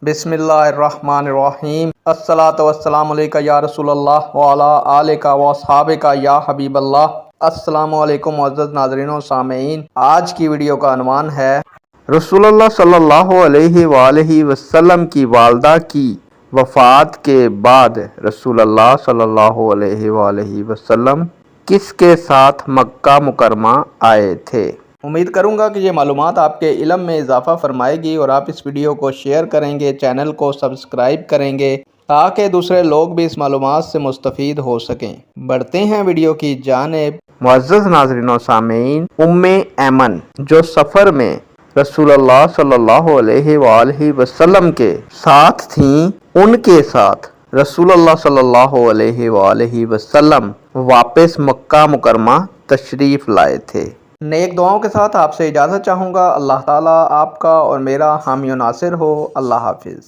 बिस्मिल्लाहिर्रहमानिर्रहीम। अस्सलातु वस्सलामु अलैका या रसूल अल्लाह व अला आलिका व अस्हाबिका या हबीब अल्लाह। अस्सलामु अलैकुम मुअज़्ज़ज़ नाज़रीन व सामीईन। आज की वीडियो का अनवान है रसूलुल्लाह सल्लल्लाहु अलैहि वसल्लम की वालदा की वफ़ात के बाद रसूलुल्लाह सल्लल्लाहु अलैहि वसल्लम किसके साथ मक्का मुकरमा आए थे। उम्मीद करूंगा कि ये मालूमात आपके इल्म में इजाफ़ा फरमाएगी और आप इस वीडियो को शेयर करेंगे, चैनल को सब्सक्राइब करेंगे ताकि दूसरे लोग भी इस मालूमात से मुस्तफ़ीद हो सकें। बढ़ते हैं वीडियो की जानिब। मुअज़्ज़ज़ नाज़रीन व सामीईन, उम्मे ऐमन जो सफ़र में रसूलुल्लाह सल्लल्लाहु अलैहि वसल्लम के साथ थीं, उनके साथ रसूलुल्लाह सल्लल्लाहु अलैहि वसल्लम वापस मक्का मुकरमा तशरीफ़ लाए थे। नेक दुआओं के साथ आपसे इजाज़त चाहूँगा। अल्लाह ताला आपका और मेरा हामी और नासिर हो। अल्लाह हाफिज़।